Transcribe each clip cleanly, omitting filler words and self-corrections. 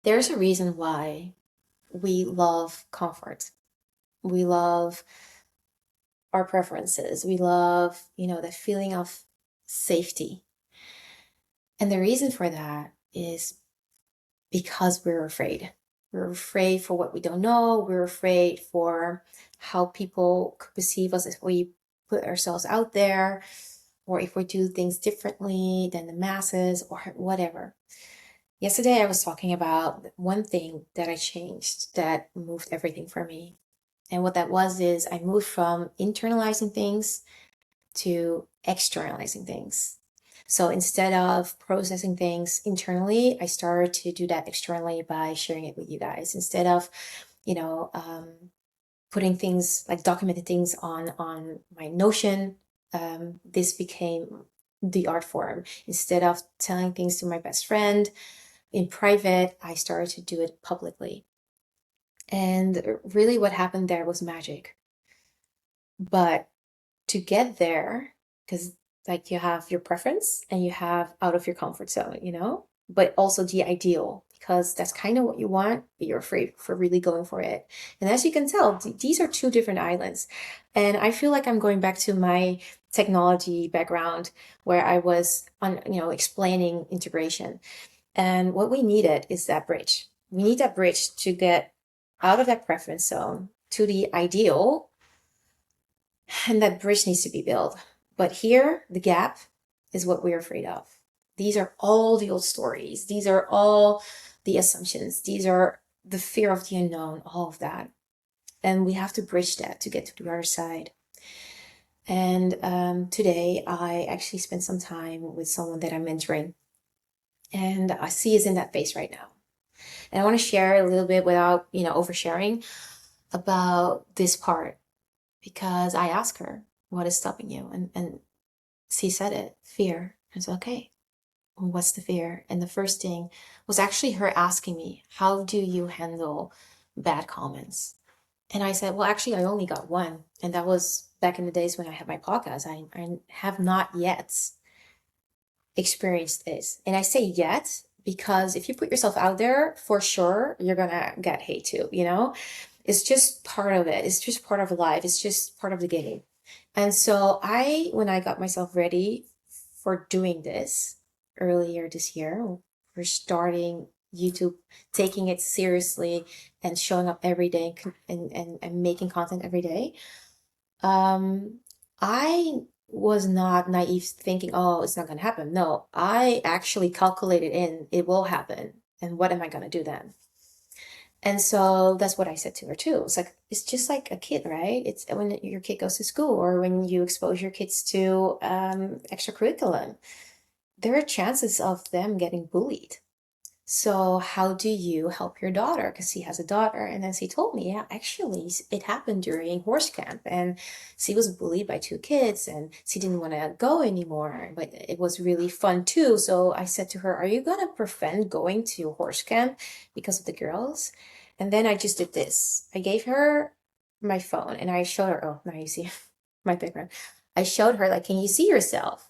There's a reason why we love comfort. We love our preferences. We love, the feeling of safety. And the reason for that is because we're afraid. We're afraid for what we don't know. We're afraid for how people could perceive us if we put ourselves out there, or if we do things differently than the masses, or whatever. Yesterday, I was talking about one thing that I changed that moved everything for me. And what that was is I moved from internalizing things to externalizing things. So instead of processing things internally, I started to do that externally by sharing it with you guys. Instead of, you know, um, putting things like documented things on my Notion, this became the art form. Instead of telling things to my best friend in private, I started to do it publicly. And really, what happened there was magic. But to get there, because like you have your preference and you have out of your comfort zone, but also the ideal, because that's kind of what you want, but you're afraid for really going for it. And as you can tell, these are two different islands. And I feel like I'm going back to my technology background where I was on, explaining integration. And what we needed is that bridge. We need that bridge to get out of that preference zone to the ideal, and that bridge needs to be built. But here, the gap is what we're afraid of. These are all the old stories. These are all the assumptions. These are the fear of the unknown, all of that. And we have to bridge that to get to the other side. And today, I actually spent some time with someone that I'm mentoring. And I see is in that phase right now. And I want to share a little bit without, oversharing about this part, because I asked her, what is stopping you? And she said it, fear. I said, okay, what's the fear? And the first thing was actually her asking me, how do you handle bad comments? And I said, well, actually, I only got one. And that was back in the days when I had my podcast. I have not yet experienced this. And I say yet because if you put yourself out there, for sure, you're going to get hate too, It's just part of it. It's just part of life. It's just part of the game. And so when I got myself ready for doing this earlier this year, for starting YouTube, taking it seriously and showing up every day and making content every day, I was not naive thinking, oh, it's not going to happen. No, I actually calculated in it will happen. And what am I going to do then? And so that's what I said to her too. It's like, it's just like a kid, right? It's when your kid goes to school or when you expose your kids to extracurriculum, there are chances of them getting bullied. So how do you help your daughter? Because she has a daughter. And then she told me, yeah, actually, it happened during horse camp. And she was bullied by two kids and she didn't want to go anymore. But it was really fun too. So I said to her, are you going to prevent going to horse camp because of the girls? And then I just did this. I gave her my phone and I showed her, oh, now you see my background. I showed her, like, can you see yourself?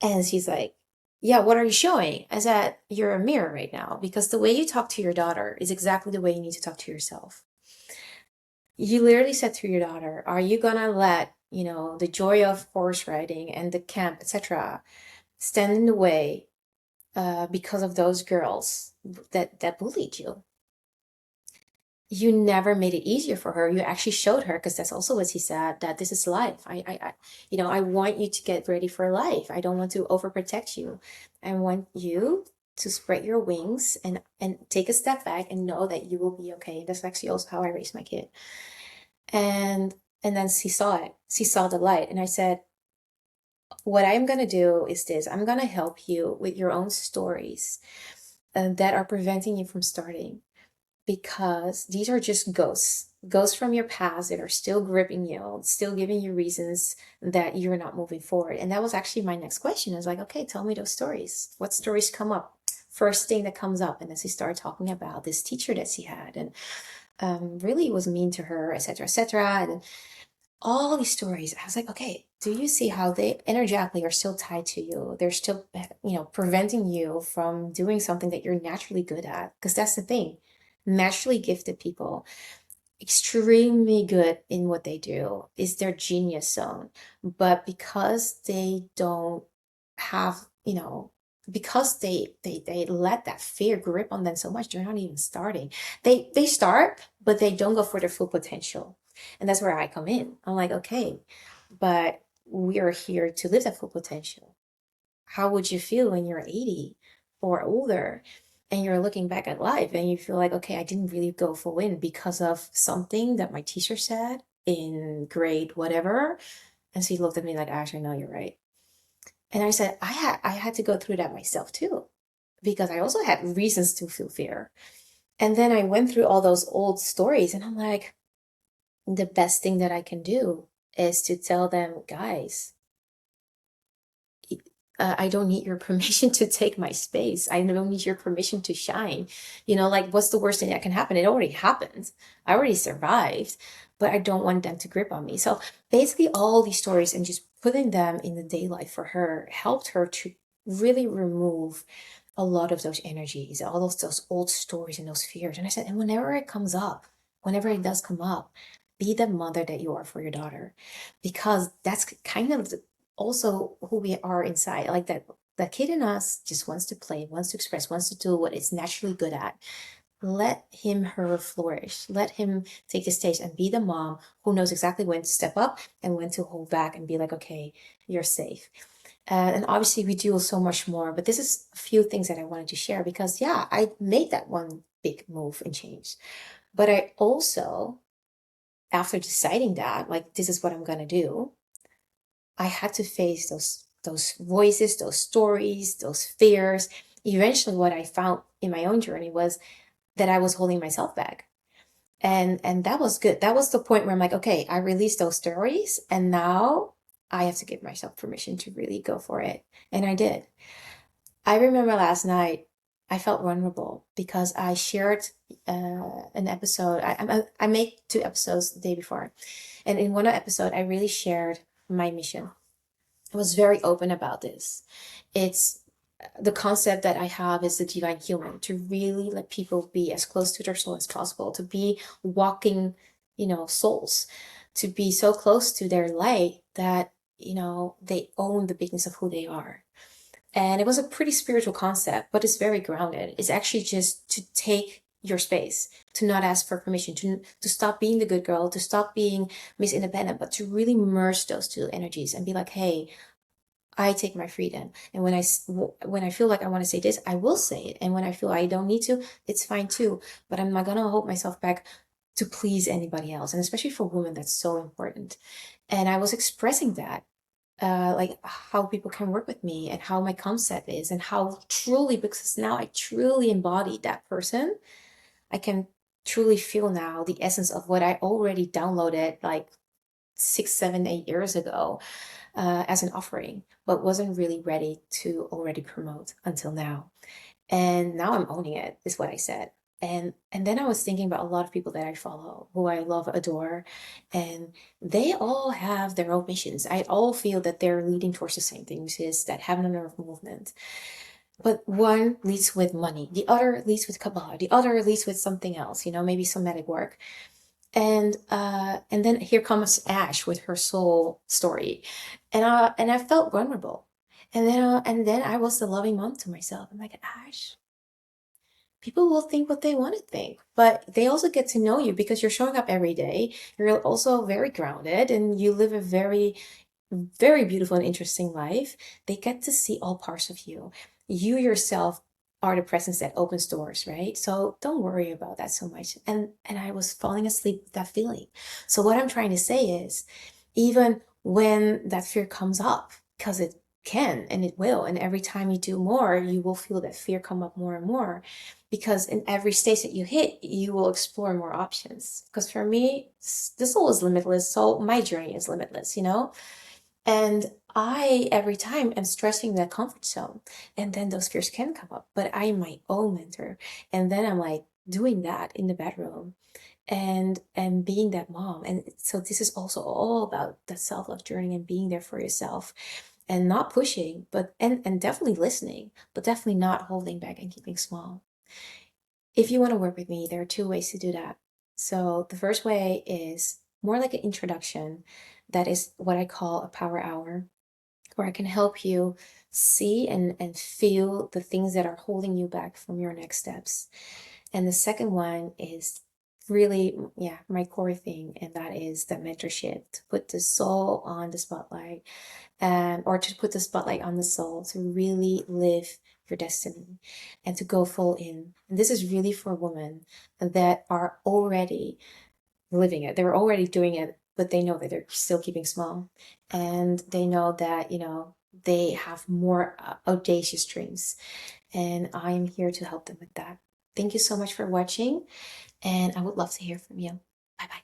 And she's like, yeah, what are you showing? I said, you're a mirror right now because the way you talk to your daughter is exactly the way you need to talk to yourself. You literally said to your daughter, are you gonna let, the joy of horse riding and the camp, etc., stand in the way because of those girls that bullied you? You never made it easier for her. You actually showed her, because that's also what he said, that this is life. I want you to get ready for life. I don't want to overprotect you. I want you to spread your wings and take a step back and know that you will be okay. That's actually also how I raised my kid. And then she saw it. She saw the light. And I said, what I'm gonna do is this. I'm gonna help you with your own stories that are preventing you from starting, because these are just ghosts from your past that are still gripping you, still giving you reasons that you're not moving forward. And that was actually my next question. I was like, okay, tell me those stories. What stories come up? First thing that comes up. And then she started talking about this teacher that she had and really was mean to her, etc., etc. And all these stories. I was like, okay, do you see how they energetically are still tied to you? They're still, preventing you from doing something that you're naturally good at. Because that's the thing. Naturally gifted people, extremely good in what they do, is their genius zone. But because they don't have, because they let that fear grip on them so much, they're not even starting. They start, but they don't go for their full potential. And that's where I come in. I'm like, okay, but we are here to live that full potential. How would you feel when you're 80 or older and you're looking back at life and you feel like, okay, I didn't really go full in because of something that my teacher said in grade whatever? And so he looked at me like, Ash, I know you're right. And I said, I had to go through that myself too, because I also had reasons to feel fear. And then I went through all those old stories and I'm like, the best thing that I can do is to tell them, guys, I don't need your permission to take my space. I don't need your permission to shine. Like, what's the worst thing that can happen? It already happened. I already survived, but I don't want them to grip on me. So basically, all these stories and just putting them in the daylight for her helped her to really remove a lot of those energies, all those old stories and those fears. And I said, and whenever it comes up, whenever it does come up, be the mother that you are for your daughter, because that's kind of also who we are inside. Like that kid in us just wants to play, wants to express, wants to do what it's naturally good at. Let him, her flourish. Let him take the stage and be the mom who knows exactly when to step up and when to hold back and be like, okay, you're safe. And obviously, we do so much more, but this is a few things that I wanted to share because, yeah, I made that one big move and change. But I also, after deciding that, like, this is what I'm going to do, I had to face those voices, those stories, those fears. Eventually, what I found in my own journey was that I was holding myself back. And that was good. That was the point where I'm like, okay, I released those stories and now I have to give myself permission to really go for it. And I did. I remember last night I felt vulnerable because I shared an episode. I make 2 episodes the day before, and in one episode I really shared my mission. I was very open about this. It's the concept that I have is the divine human, to really let people be as close to their soul as possible, to be walking, souls, to be so close to their light that, they own the bigness of who they are. And it was a pretty spiritual concept, but it's very grounded. It's actually just to take your space, to not ask for permission, to stop being the good girl, to stop being Miss Independent, but to really merge those two energies and be like, hey, I take my freedom. And when I feel like I want to say this, I will say it. And when I feel I don't need to, it's fine too. But I'm not gonna hold myself back to please anybody else. And especially for women, that's so important. And I was expressing that, like how people can work with me and how my concept is and how truly, because now I truly embody that person. I can truly feel now the essence of what I already downloaded like 6, 7, 8 years ago, as an offering, but wasn't really ready to already promote until now. And now I'm owning it, is what I said. And then I was thinking about a lot of people that I follow, who I love, adore, and they all have their own missions. I all feel that they're leading towards the same thing, which is that heaven and earth movement. But one leads with money, the other leads with Kabbalah, the other leads with something else, maybe somatic work. And then here comes Ash with her soul story, and I felt vulnerable, and then I was the loving mom to myself. I'm like, Ash, people will think what they want to think, but they also get to know you because you're showing up every day. You're also very grounded, and you live a very, very beautiful and interesting life. They get to see all parts of you. You yourself are the presence that opens doors, right? So don't worry about that so much. And I was falling asleep with that feeling. So what I'm trying to say is, even when that fear comes up, because it can and it will, and every time you do more, you will feel that fear come up more and more. Because in every stage that you hit, you will explore more options. Because for me, the soul is limitless, so my journey is limitless. And I, every time, am stressing that comfort zone. And then those fears can come up, but I am my own mentor. And then I'm like, doing that in the bedroom and being that mom. And so this is also all about the self-love journey and being there for yourself and not pushing, but and definitely listening, but definitely not holding back and keeping small. If you want to work with me, there are two ways to do that. So the first way is more like an introduction. That is what I call a power hour, where I can help you see and feel the things that are holding you back from your next steps. And the second one is really, yeah, my core thing, and that is the mentorship, to put the soul on the spotlight, or to put the spotlight on the soul, to really live your destiny and to go full in. And this is really for women that are already living it. They're already doing it, but they know that they're still keeping small. And they know that, they have more audacious dreams. And I am here to help them with that. Thank you so much for watching. And I would love to hear from you. Bye bye.